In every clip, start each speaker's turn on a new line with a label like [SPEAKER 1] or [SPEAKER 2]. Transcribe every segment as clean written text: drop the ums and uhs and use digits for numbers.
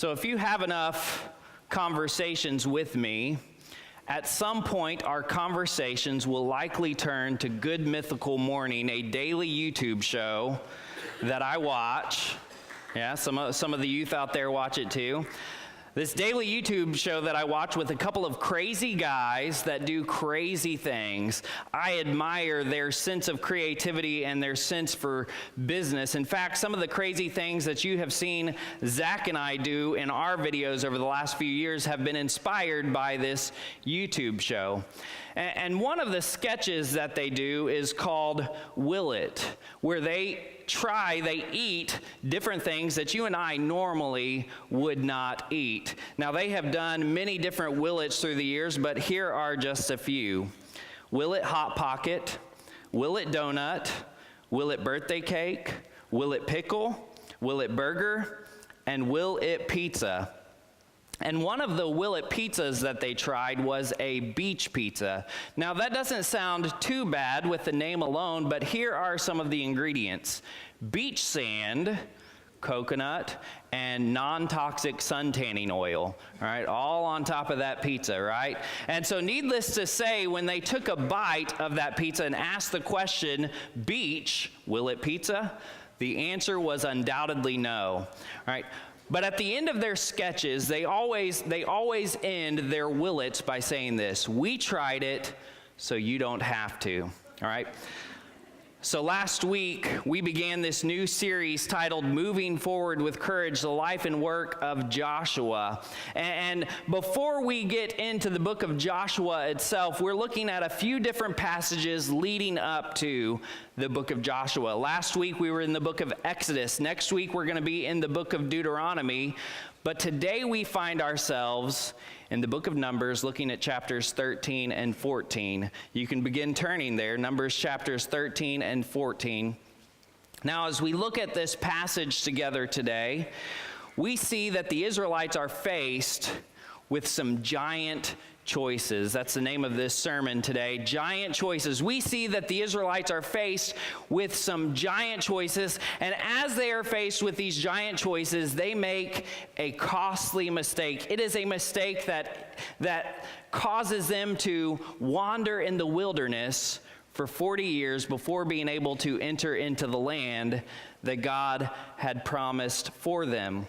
[SPEAKER 1] So if you have enough conversations with me, at some point our conversations will likely turn to Good Mythical Morning, a daily YouTube show that I watch. Yeah, some of the youth out there watch it too. This daily YouTube show that I watch with a couple of crazy guys that do crazy things. I admire their sense of creativity and their sense for business. In fact, some of the crazy things that you have seen Zach and I do in our videos over the last few years have been inspired by this YouTube show. And one of the sketches that they do is called Will It, where they eat different things that you and I normally would not eat. Now, they have done many different Will It's through the years, but here are just a few. Will It Hot Pocket, Will It Donut, Will It Birthday Cake, Will It Pickle, Will It Burger, and Will It Pizza. And one of the Will It pizzas that they tried was a beach pizza. Now, that doesn't sound too bad with the name alone, but here are some of the ingredients. Beach sand, coconut, and non-toxic sun tanning oil, all right, all on top of that pizza, right? And so needless to say, when they took a bite of that pizza and asked the question, beach, will it pizza? The answer was undoubtedly no, all right? But at the end of their sketches, they always end their Will It's by saying this: we tried it, so you don't have to, all right? So last week, we began this new series titled Moving Forward with Courage, the Life and Work of Joshua. And before we get into the book of Joshua itself, we're looking at a few different passages leading up to the book of Joshua. Last week, we were in the book of Exodus. Next week, we're going to be in the book of Deuteronomy. But today, we find ourselves in the book of Numbers, looking at chapters 13 and 14. You can begin turning there, Numbers chapters 13 and 14. Now, as we look at this passage together today, we see that the Israelites are faced with some giant choices. That's the name of this sermon today, giant choices. We see that the Israelites are faced with some giant choices, and as they are faced with these giant choices, they make a costly mistake. It is a mistake that causes them to wander in the wilderness for 40 years before being able to enter into the land that God had promised for them.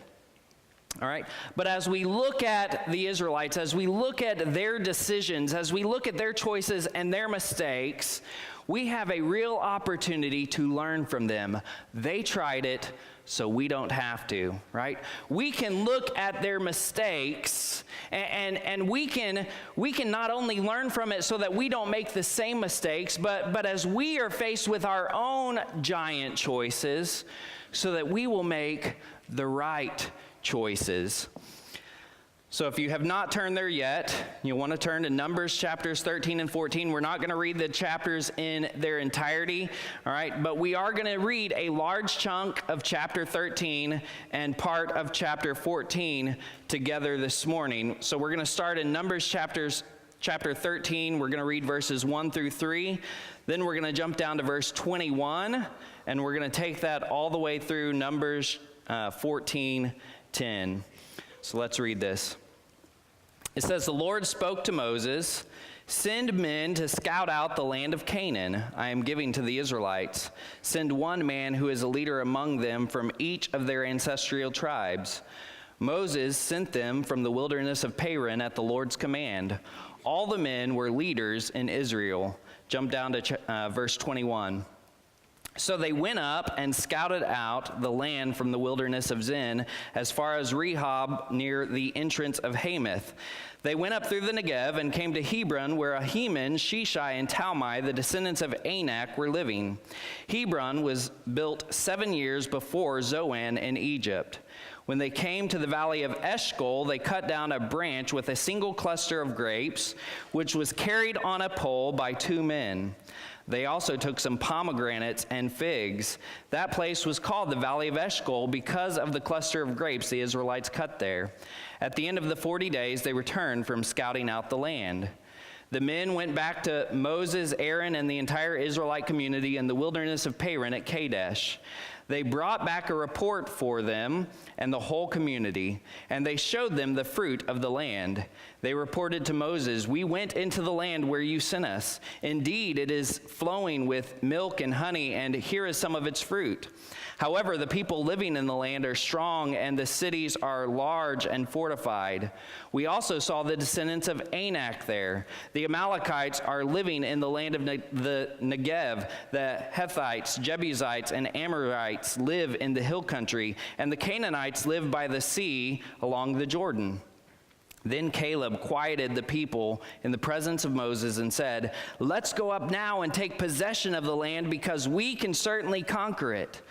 [SPEAKER 1] All right, but as we look at the Israelites, as we look at their decisions, as we look at their choices and their mistakes, we have a real opportunity to learn from them. They tried it, so we don't have to, right? We can look at their mistakes and we can not only learn from it so that we don't make the same mistakes, but as we are faced with our own giant choices, so that we will make the right choices. So if you have not turned there yet, you'll want to turn to Numbers chapters 13 and 14. We're not going to read the chapters in their entirety, all right? But we are going to read a large chunk of chapter 13 and part of chapter 14 together this morning. So we're going to start in Numbers chapter 13. We're going to read verses 1 through 3. Then we're going to jump down to verse 21, and we're going to take that all the way through Numbers 14:10. So let's read this. It says, "The Lord spoke to Moses, 'Send men to scout out the land of Canaan I am giving to the Israelites. Send one man who is a leader among them from each of their ancestral tribes.' Moses sent them from the wilderness of Paran at the Lord's command. All the men were leaders in Israel." Jump down to verse 21. "So they went up and scouted out the land from the wilderness of Zin as far as Rehob near the entrance of Hamath. They went up through the Negev and came to Hebron, where Ahiman, Sheshai, and Talmai, the descendants of Anak, were living. Hebron was built 7 years before Zoan in Egypt. When they came to the valley of Eshcol, they cut down a branch with a single cluster of grapes, which was carried on a pole by 2 men. They also took some pomegranates and figs. That place was called the Valley of Eshcol because of the cluster of grapes the Israelites cut there. At the end of the 40 days, they returned from scouting out the land. The men went back to Moses, Aaron, and the entire Israelite community in the wilderness of Paran at Kadesh. They brought back a report for them and the whole community, and they showed them the fruit of the land. They reported to Moses, "We went into the land where you sent us. Indeed, it is flowing with milk and honey, and here is some of its fruit. However, the people living in the land are strong, and the cities are large and fortified. We also saw the descendants of Anak there. The Amalekites are living in the land of the Negev. The Hethites, Jebusites, and Amorites live in the hill country, and the Canaanites live by the sea along the Jordan." Then Caleb quieted the people in the presence of Moses and said, "Let's go up now and take possession of the land, because we can certainly conquer it."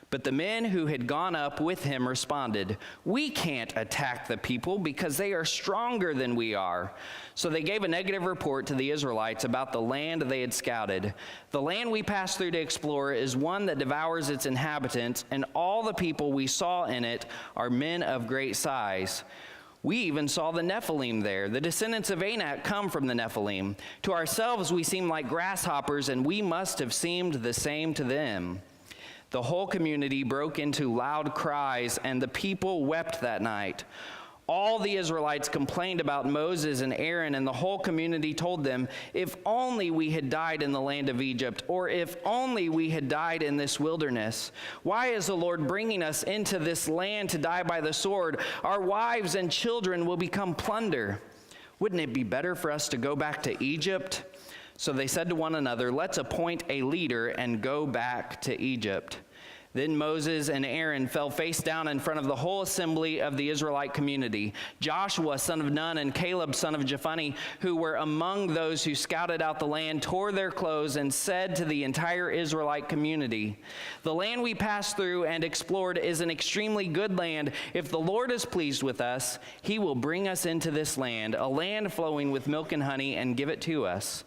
[SPEAKER 1] But the men who had gone up with him responded, "We can't attack the people because they are stronger than we are." So they gave a negative report to the Israelites about the land they had scouted. "The land we passed through to explore is one that devours its inhabitants, and all the people we saw in it are men of great size. We even saw the Nephilim there. The descendants of Anak come from the Nephilim. To ourselves we seem like grasshoppers, and we must have seemed the same to them." The whole community broke into loud cries, and the people wept that night. All the Israelites complained about Moses and Aaron, and the whole community told them, "If only we had died in the land of Egypt, or if only we had died in this wilderness. Why is the Lord bringing us into this land to die by the sword? Our wives and children will become plunder. Wouldn't it be better for us to go back to Egypt?" So they said to one another, "Let's appoint a leader and go back to Egypt." Then Moses and Aaron fell face down in front of the whole assembly of the Israelite community. Joshua, son of Nun, and Caleb, son of Jephunneh, who were among those who scouted out the land, tore their clothes and said to the entire Israelite community, "The land we passed through and explored is an extremely good land. If the Lord is pleased with us, he will bring us into this land, a land flowing with milk and honey, and give it to us.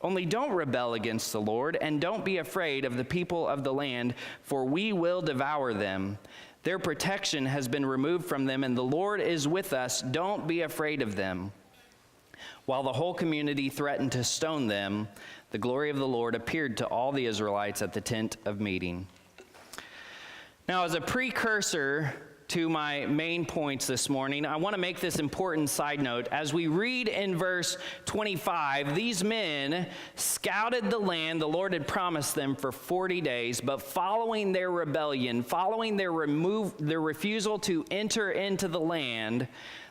[SPEAKER 1] Only don't rebel against the Lord, and don't be afraid of the people of the land, for we will devour them. Their protection has been removed from them, and the Lord is with us. Don't be afraid of them." While the whole community threatened to stone them, the glory of the Lord appeared to all the Israelites at the tent of meeting. Now, as a precursor to my main points this morning, I want to make this important side note. As we read in verse 25, these men scouted the land the Lord had promised them for 40 days, but following their rebellion, following their refusal to enter into the land,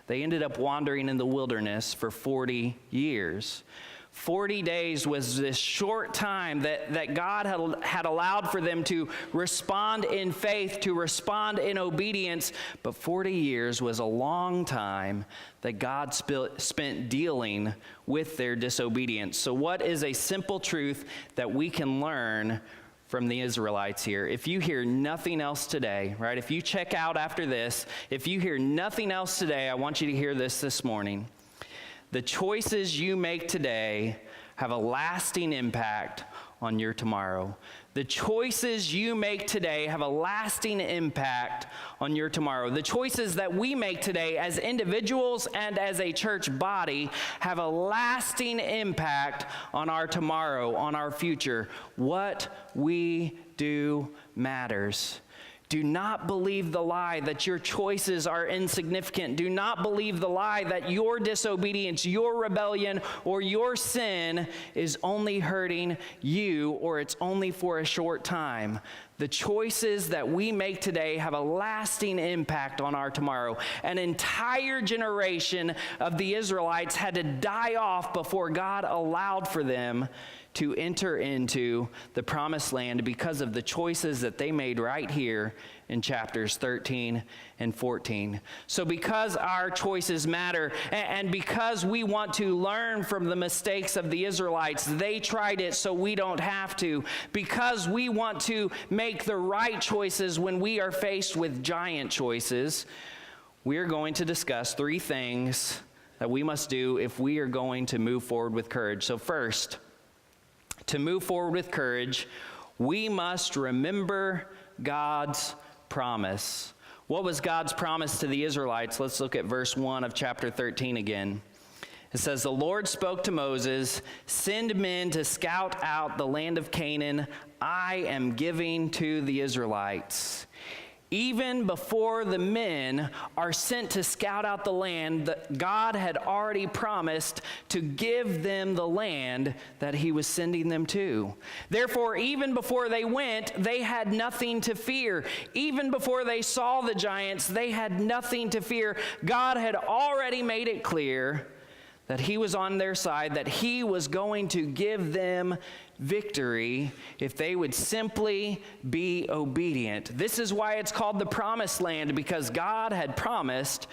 [SPEAKER 1] they ended up wandering in the wilderness for 40 years. 40 days was this short time that God had allowed for them to respond in faith, to respond in obedience, but 40 years was a long time that God spent dealing with their disobedience. So what is a simple truth that we can learn from the Israelites here? If you hear nothing else today, right? If you check out after this, if you hear nothing else today, I want you to hear this morning. The choices you make today have a lasting impact on your tomorrow. The choices you make today have a lasting impact on your tomorrow. The choices that we make today as individuals and as a church body have a lasting impact on our tomorrow, on our future. What we do matters. Do not believe the lie that your choices are insignificant. Do not believe the lie that your disobedience, your rebellion, or your sin is only hurting you, or it's only for a short time. The choices that we make today have a lasting impact on our tomorrow. An entire generation of the Israelites had to die off before God allowed for them to enter into the promised land because of the choices that they made right here in chapters 13 and 14. So because our choices matter, and because we want to learn from the mistakes of the Israelites, they tried it so we don't have to. Because we want to make the right choices when we are faced with giant choices, we're going to discuss 3 things that we must do if we are going to move forward with courage. So first, to move forward with courage, we must remember God's promise. What was God's promise to the Israelites? Let's look at verse 1 of chapter 13 again. It says, the Lord spoke to Moses, send men to scout out the land of Canaan I am giving to the Israelites. Even before the men are sent to scout out the land, God had already promised to give them the land that he was sending them to. Therefore, even before they went, they had nothing to fear. Even before they saw the giants, they had nothing to fear. God had already made it clear that he was on their side, that he was going to give them victory if they would simply be obedient. This is why it's called the Promised Land, because God had promised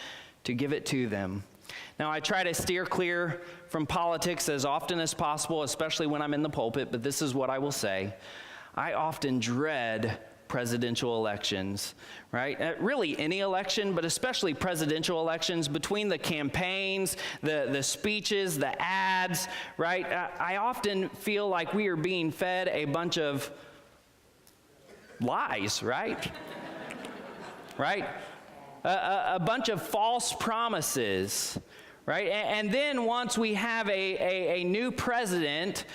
[SPEAKER 1] to give it to them. Now, I try to steer clear from politics as often as possible, especially when I'm in the pulpit, but this is what I will say. I often dread presidential elections, right? Really any election, but especially presidential elections, between the campaigns, the speeches, the ads, right? I often feel like we are being fed a bunch of lies, right? Right? A bunch of false promises, right? And then once we have a new president,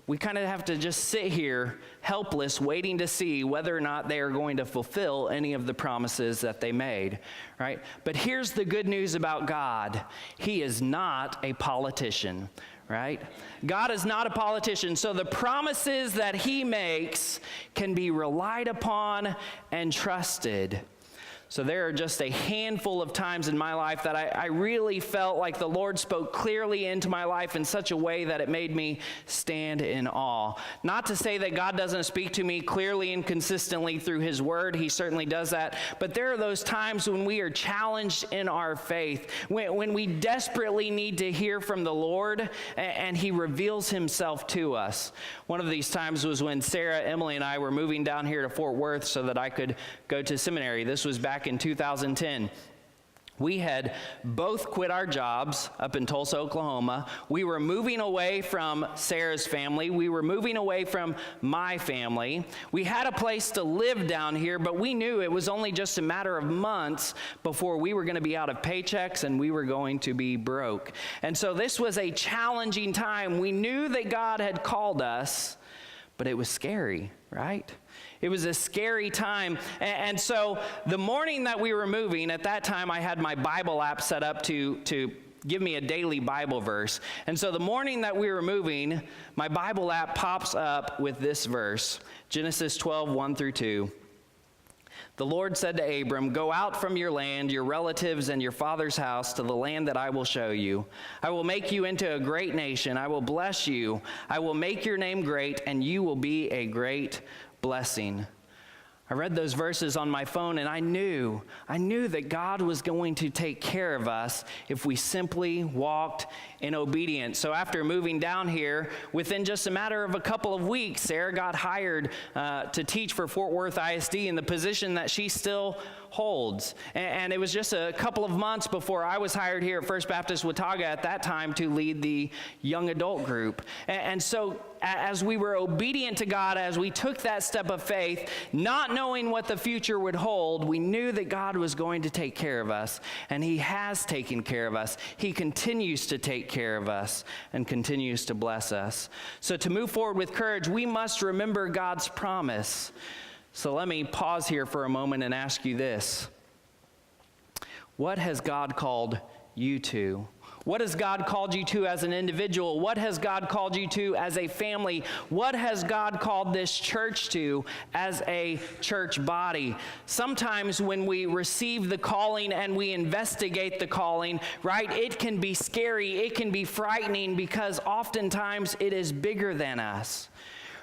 [SPEAKER 1] we kind of have to just sit here helpless, waiting to see whether or not they are going to fulfill any of the promises that they made, right? But here's the good news about God. He is not a politician, right? God is not a politician, so the promises that he makes can be relied upon and trusted. So there are just a handful of times in my life that I really felt like the Lord spoke clearly into my life in such a way that it made me stand in awe. Not to say that God doesn't speak to me clearly and consistently through his word. He certainly does that. But there are those times when we are challenged in our faith, when we desperately need to hear from the Lord and he reveals himself to us. One of these times was when Sarah, Emily, and I were moving down here to Fort Worth so that I could go to seminary. This was back in 2010. We had both quit our jobs up in Tulsa, Oklahoma. We were moving away from Sarah's family. We were moving away from my family. We had a place to live down here, but we knew it was only just a matter of months before we were going to be out of paychecks and we were going to be broke. And so this was a challenging time. We knew that God had called us, but it was scary, right? It was a scary time. And so the morning that we were moving, at that time I had my Bible app set up to give me a daily Bible verse. And so the morning that we were moving, my Bible app pops up with this verse, Genesis 12, 1 through 2. The Lord said to Abram, go out from your land, your relatives, and your father's house to the land that I will show you. I will make you into a great nation. I will bless you. I will make your name great, and you will be a great blessing. I read those verses on my phone, and I knew that God was going to take care of us if we simply walked in obedience. So after moving down here, within just a matter of a couple of weeks, Sarah got hired to teach for Fort Worth ISD in the position that she still holds. And it was just a couple of months before I was hired here at First Baptist Watauga at that time to lead the young adult group. And so as we were obedient to God, as we took that step of faith, not knowing what the future would hold, we knew that God was going to take care of us, and he has taken care of us. He continues to take care of us and continues to bless us. So to move forward with courage, we must remember God's promise. So let me pause here for a moment and ask you this. What has God called you to? What has God called you to as an individual? What has God called you to as a family? What has God called this church to as a church body? Sometimes when we receive the calling and we investigate the calling, right, it can be scary, it can be frightening because oftentimes it is bigger than us.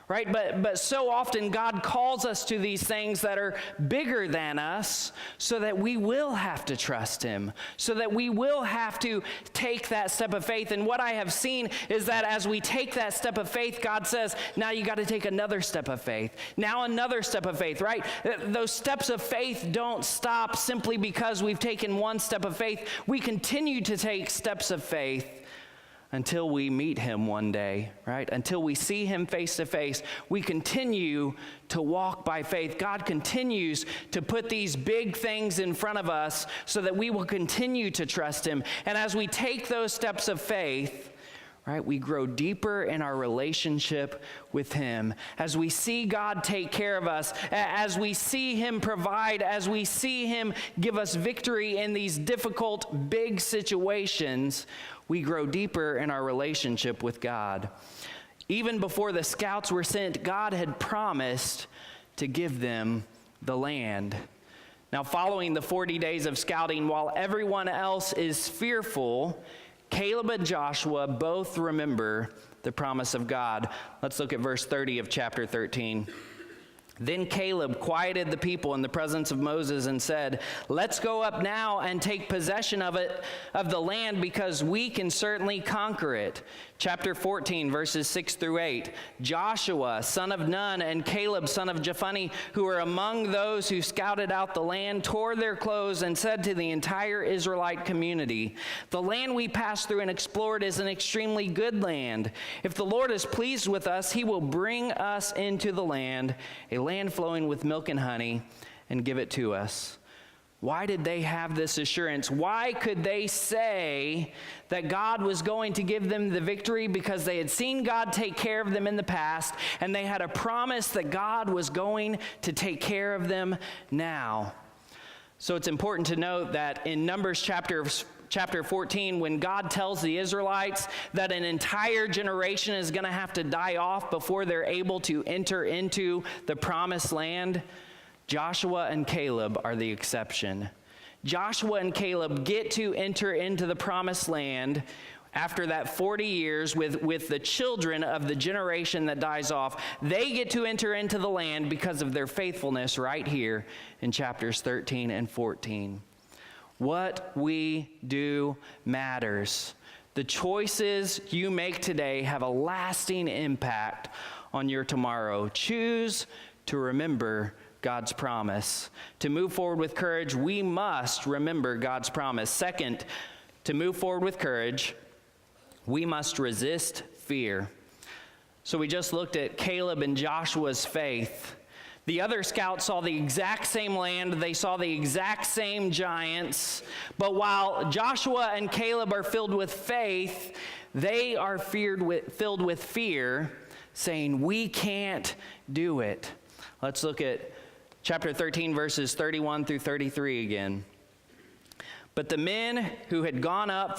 [SPEAKER 1] Right? But so often God calls us to these things that are bigger than us so that we will have to trust him, so that we will have to take that step of faith. And what I have seen is that as we take that step of faith, God says, now you got to take another step of faith. Now another step of faith, right? Those steps of faith don't stop simply because we've taken one step of faith. We continue to take steps of faith until we meet him one day, right? Until we see him face to face, we continue to walk by faith. God continues to put these big things in front of us so that we will continue to trust him. And as we take those steps of faith, right, we grow deeper in our relationship with him. As we see God take care of us, as we see him provide, as we see him give us victory in these difficult, big situations, we grow deeper in our relationship with God. Even before the scouts were sent, God had promised to give them the land. Now, following the 40 days of scouting, while everyone else is fearful, Caleb and Joshua both remember the promise of God. Let's look at verse 30 of chapter 13. Then Caleb quieted the people in the presence of Moses and said, "Let's go up now and take possession of the land, because we can certainly conquer it." Chapter 14, verses 6 through 8. Joshua, son of Nun, and Caleb, son of Jephunneh, who were among those who scouted out the land, tore their clothes and said to the entire Israelite community, "The land we passed through and explored is an extremely good land. If the Lord is pleased with us, he will bring us into the land, a land flowing with milk and honey, and give it to us." Why did they have this assurance? Why could they say that God was going to give them the victory? Because they had seen God take care of them in the past, and they had a promise that God was going to take care of them now. So it's important to note that in Numbers chapter 14, when God tells the Israelites that an entire generation is going to have to die off before they're able to enter into the promised land, Joshua and Caleb are the exception. Joshua and Caleb get to enter into the promised land after that 40 years with the children of the generation that dies off. They get to enter into the land because of their faithfulness right here in chapters 13 and 14. What we do matters. The choices you make today have a lasting impact on your tomorrow. Choose to remember God's promise. To move forward with courage, we must remember God's promise. Second, to move forward with courage, we must resist fear. So we just looked at Caleb and Joshua's faith. The other scouts saw the exact same land. They saw the exact same giants. But while Joshua and Caleb are filled with faith, they are filled with fear, saying, "We can't do it." Let's look at chapter 13, verses 31 through 33 again. But the men who had gone up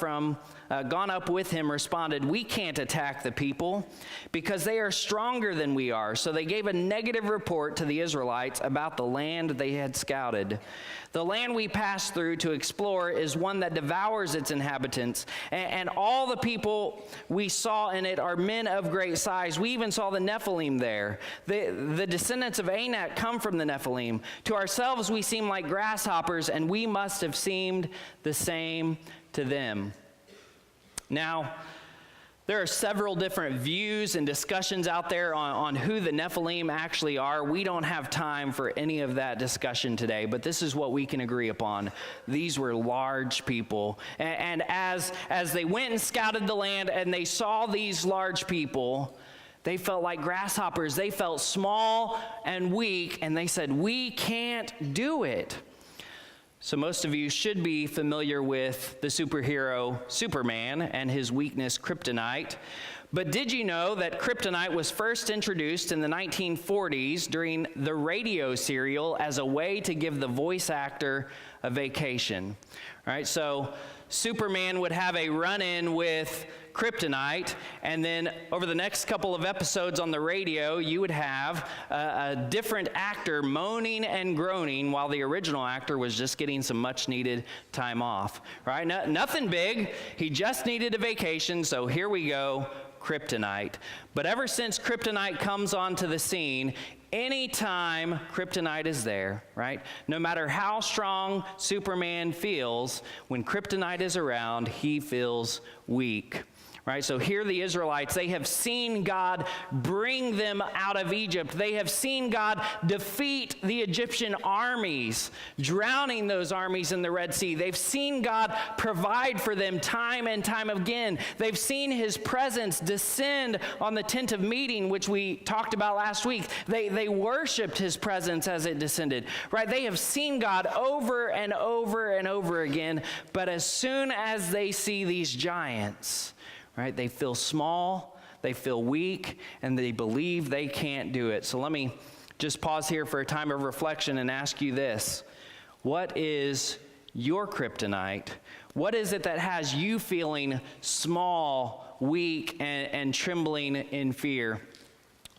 [SPEAKER 1] with him responded, "We can't attack the people because they are stronger than we are." So they gave a negative report to the Israelites about the land they had scouted. "The land we passed through to explore is one that devours its inhabitants, and all the people we saw in it are men of great size. We even saw the Nephilim there. The descendants of Anak come from the Nephilim. To ourselves we seem like grasshoppers, and we must have seemed the same to them." Now, there are several different views and discussions out there on who the Nephilim actually are. We don't have time for any of that discussion today, but this is what we can agree upon. These were large people. And as they went and scouted the land and they saw these large people, they felt like grasshoppers. They felt small and weak, and they said, "We can't do it." So most of you should be familiar with the superhero Superman and his weakness kryptonite. But did you know that kryptonite was first introduced in the 1940s during the radio serial as a way to give the voice actor a vacation? All right, so Superman would have a run-in with kryptonite, and then over the next couple of episodes on the radio, you would have a different actor moaning and groaning while the original actor was just getting some much-needed time off, right? Nothing big. He just needed a vacation, so here we go, kryptonite. But ever since kryptonite comes onto the scene, anytime kryptonite is there, right? No matter how strong Superman feels, when kryptonite is around, he feels weak. right? So here the Israelites, they have seen God bring them out of Egypt. They have seen God defeat the Egyptian armies, drowning those armies in the Red Sea. They've seen God provide for them time and time again. They've seen his presence descend on the tent of meeting, which we talked about last week. They worshiped his presence as it descended, right? They have seen God over and over and over again, but as soon as they see these giants, right, they feel small, they feel weak, and they believe they can't do it. So let me just pause here for a time of reflection and ask you this. What is your kryptonite? What is it that has you feeling small, weak, and trembling in fear?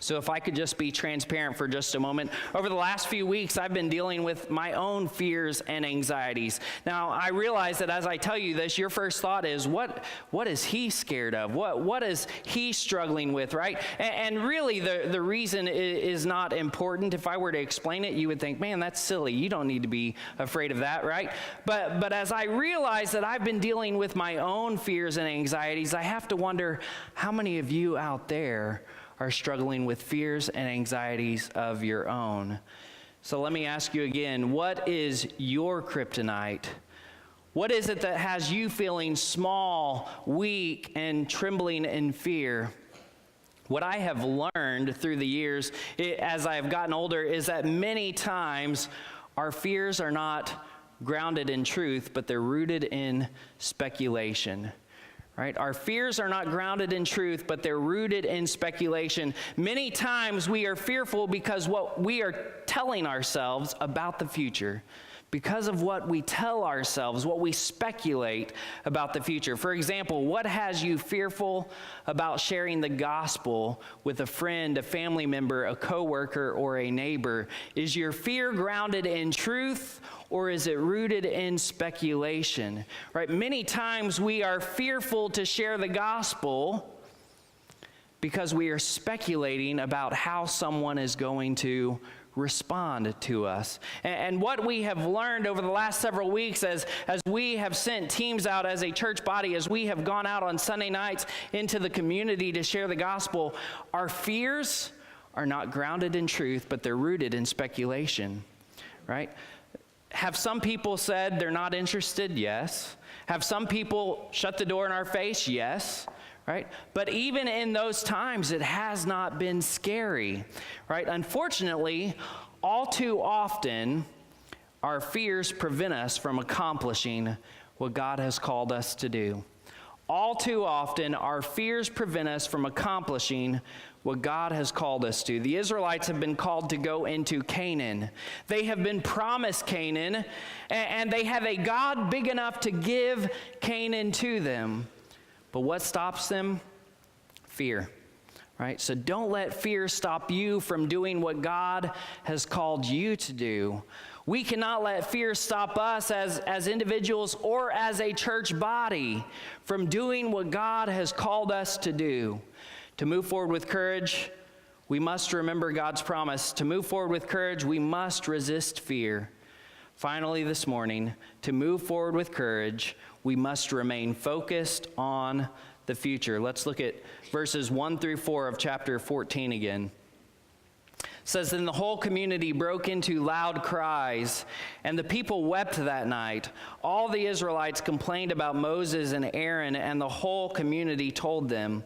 [SPEAKER 1] So if I could just be transparent for just a moment, over the last few weeks, I've been dealing with my own fears and anxieties. Now, I realize that as I tell you this, your first thought is, what is he scared of? What is he struggling with, right? And really, the reason is not important. If I were to explain it, you would think, man, that's silly. You don't need to be afraid of that, right? But as I realize that I've been dealing with my own fears and anxieties, I have to wonder, how many of you out there are struggling with fears and anxieties of your own? So let me ask you again, what is your kryptonite? What is it that has you feeling small, weak, and trembling in fear? What I have learned through the years as I have gotten older is that many times our fears are not grounded in truth, but they're rooted in speculation. Right? Our fears are not grounded in truth, but they're rooted in speculation. Many times we are fearful because what we are telling ourselves about the future, because of what we tell ourselves, what we speculate about the future. For example, what has you fearful about sharing the gospel with a friend, a family member, a coworker, or a neighbor? Is your fear grounded in truth, or is it rooted in speculation? Right? Many times we are fearful to share the gospel because we are speculating about how someone is going to respond to us. And what we have learned over the last several weeks as we have sent teams out as a church body, as we have gone out on Sunday nights into the community to share the gospel, our fears are not grounded in truth, but they're rooted in speculation, right? Have some people said they're not interested? Yes. Have some people shut the door in our face? Yes. Right? But even in those times, it has not been scary, right? Unfortunately, all too often, our fears prevent us from accomplishing what God has called us to do. All too often, our fears prevent us from accomplishing what God has called us to. The Israelites have been called to go into Canaan. They have been promised Canaan, and they have a God big enough to give Canaan to them. But what stops them? Fear, right? So don't let fear stop you from doing what God has called you to do. We cannot let fear stop us as individuals or as a church body from doing what God has called us to do. To move forward with courage, we must remember God's promise. To move forward with courage, we must resist fear. Finally, this morning, to move forward with courage, we must remain focused on the future. Let's look at verses 1 through 4 of chapter 14 again. It says, "Then the whole community broke into loud cries, and the people wept that night. All the Israelites complained about Moses and Aaron, and the whole community told them,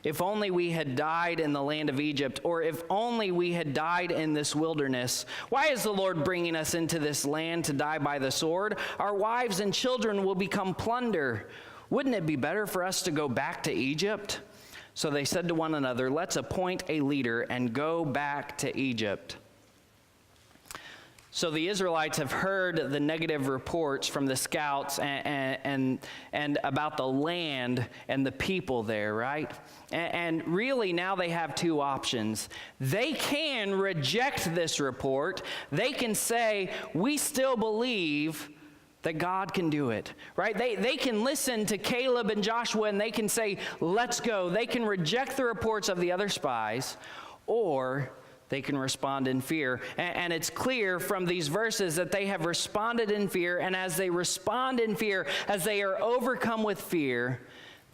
[SPEAKER 1] 'If only we had died in the land of Egypt, or if only we had died in this wilderness. Why is the Lord bringing us into this land to die by the sword? Our wives and children will become plunder. Wouldn't it be better for us to go back to Egypt?' So they said to one another, 'Let's appoint a leader and go back to Egypt.'" So the Israelites have heard the negative reports from the scouts and about the land and the people there, right? And really now they have two options. They can reject this report. They can say, "We still believe that God can do it," right? They can listen to Caleb and Joshua and they can say, "Let's go." They can reject the reports of the other spies, or they can respond in fear. And it's clear from these verses that they have responded in fear, and as they respond in fear, as they are overcome with fear,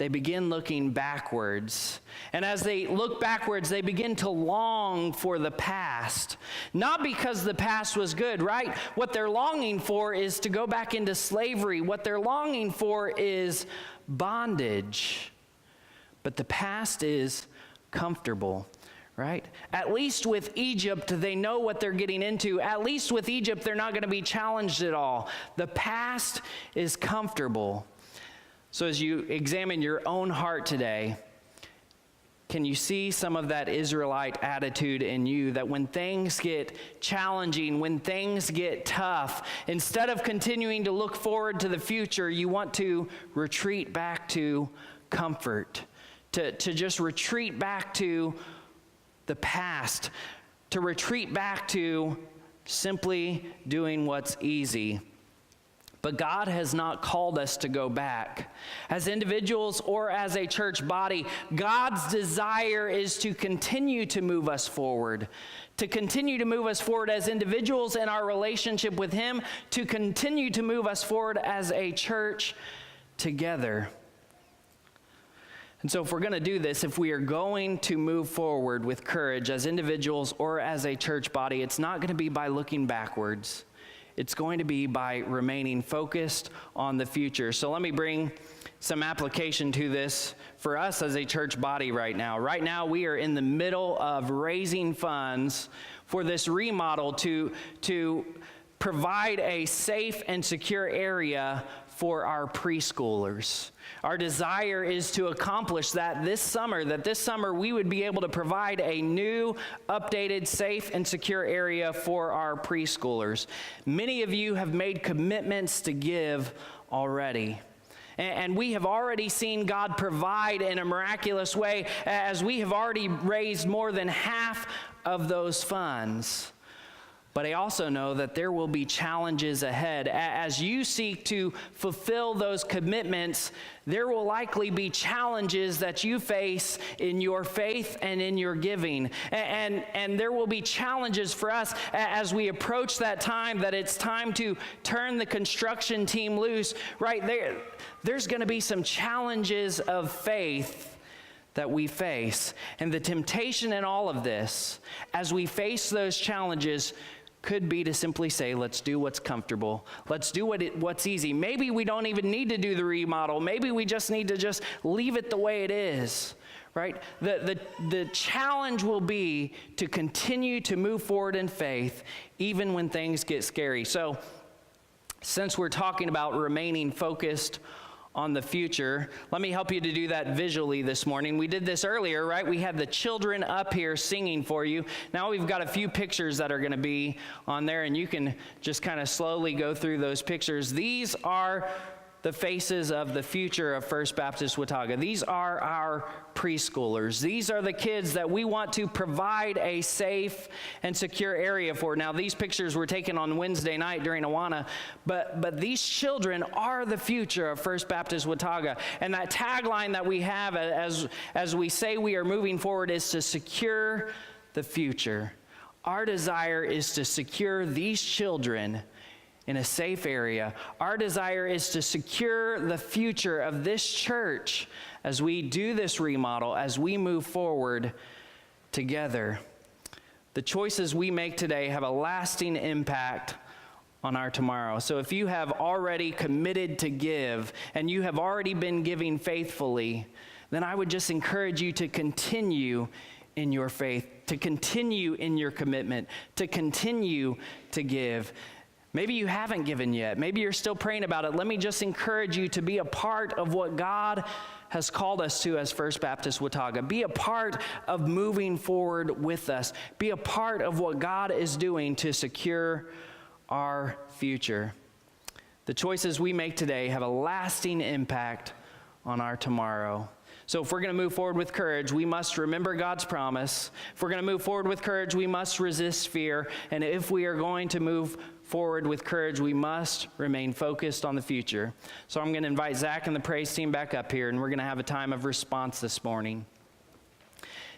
[SPEAKER 1] they begin looking backwards. And as they look backwards, they begin to long for the past. Not because the past was good, right? What they're longing for is to go back into slavery. What they're longing for is bondage. But the past is comfortable, right? At least with Egypt, they know what they're getting into. At least with Egypt, they're not going to be challenged at all. The past is comfortable. So as you examine your own heart today, can you see some of that Israelite attitude in you, that when things get challenging, when things get tough, instead of continuing to look forward to the future, you want to retreat back to comfort, to just retreat back to the past, to retreat back to simply doing what's easy. But God has not called us to go back. As individuals or as a church body, God's desire is to continue to move us forward, to continue to move us forward as individuals in our relationship with Him, to continue to move us forward as a church together. And so if we're going to do this, if we are going to move forward with courage as individuals or as a church body, it's not going to be by looking backwards. It's going to be by remaining focused on the future. So let me bring some application to this for us as a church body right now. Right now, we are in the middle of raising funds for this remodel to provide a safe and secure area for our preschoolers. Our desire is to accomplish that this summer we would be able to provide a new, updated, safe, and secure area for our preschoolers. Many of you have made commitments to give already. And we have already seen God provide in a miraculous way, as we have already raised more than half of those funds. But I also know that there will be challenges ahead. As you seek to fulfill those commitments, there will likely be challenges that you face in your faith and in your giving. And there will be challenges for us as we approach that time, that it's time to turn the construction team loose. Right there, there's going to be some challenges of faith that we face. And the temptation in all of this, as we face those challenges, could be to simply say, let's do what's comfortable. Let's do what's easy. Maybe we don't even need to do the remodel. Maybe we just need to just leave it the way it is, right? The challenge will be to continue to move forward in faith, even when things get scary. So, since we're talking about remaining focused on the future, let me help you to do that visually this morning. We did this earlier, right? We had the children up here singing for you. Now we've got a few pictures that are going to be on there, and you can just kind of slowly go through those pictures. These are the faces of the future of First Baptist Watauga. These are our preschoolers. These are the kids that we want to provide a safe and secure area for. Now, these pictures were taken on Wednesday night during Awana, but these children are the future of First Baptist Watauga. And that tagline that we have as we say we are moving forward is to secure the future. Our desire is to secure these children in a safe area. Our desire is to secure the future of this church as we do this remodel, as we move forward together. The choices we make today have a lasting impact on our tomorrow. So if you have already committed to give and you have already been giving faithfully, then I would just encourage you to continue in your faith, to continue in your commitment, to continue to give. Maybe you haven't given yet. Maybe you're still praying about it. Let me just encourage you to be a part of what God has called us to as First Baptist Watauga. Be a part of moving forward with us. Be a part of what God is doing to secure our future. The choices we make today have a lasting impact on our tomorrow. So if we're going to move forward with courage, we must remember God's promise. If we're going to move forward with courage, we must resist fear. And if we are going to move forward with courage, we must remain focused on the future. So I'm going to invite Zach and the praise team back up here, and we're going to have a time of response this morning.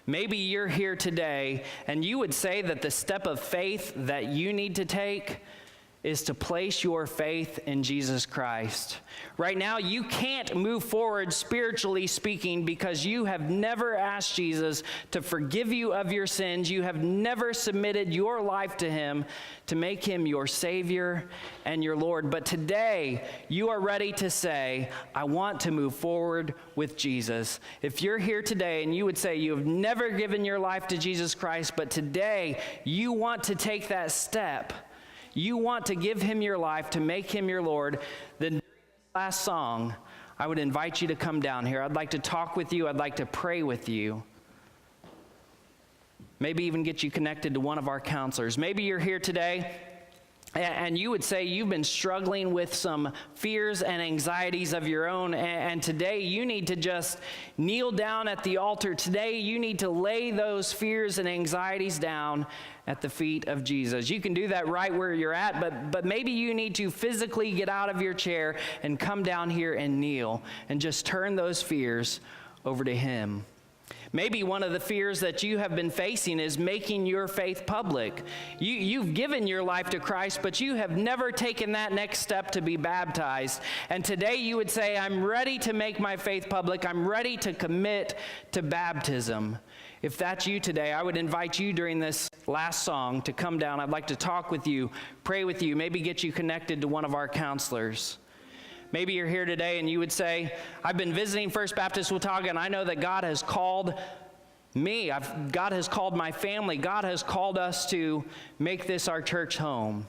[SPEAKER 1] Maybe you're here today, and you would say that the step of faith that you need to take is to place your faith in Jesus Christ. Right now, you can't move forward spiritually speaking because you have never asked Jesus to forgive you of your sins. You have never submitted your life to him to make him your Savior and your Lord. But today, you are ready to say, I want to move forward with Jesus. If you're here today and you would say you have never given your life to Jesus Christ, but today you want to take that step, you want to give him your life, to make him your Lord, then during this last song, I would invite you to come down here. I'd like to talk with you. I'd like to pray with you. Maybe even get you connected to one of our counselors. Maybe you're here today and you would say you've been struggling with some fears and anxieties of your own, and today you need to just kneel down at the altar. Today you need to lay those fears and anxieties down at the feet of Jesus. You can do that right where you're at, but maybe you need to physically get out of your chair and come down here and kneel and just turn those fears over to him. Maybe one of the fears that you have been facing is making your faith public. You've given your life to Christ, but you have never taken that next step to be baptized. And today you would say, I'm ready to make my faith public. I'm ready to commit to baptism. If that's you today, I would invite you during this last song to come down. I'd like to talk with you, pray with you, maybe get you connected to one of our counselors. Maybe you're here today and you would say, I've been visiting First Baptist Watauga, and I know that God has called me. God has called my family. God has called us to make this our church home.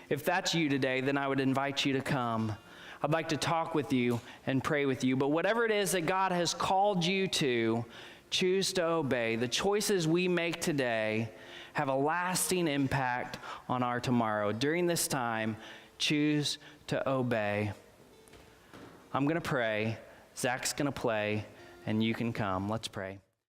[SPEAKER 1] If that's you today, then I would invite you to come. I'd like to talk with you and pray with you. But whatever it is that God has called you to, choose to obey. The choices we make today have a lasting impact on our tomorrow. During this time, choose to obey. I'm going to pray, Zach's going to play, and you can come. Let's pray.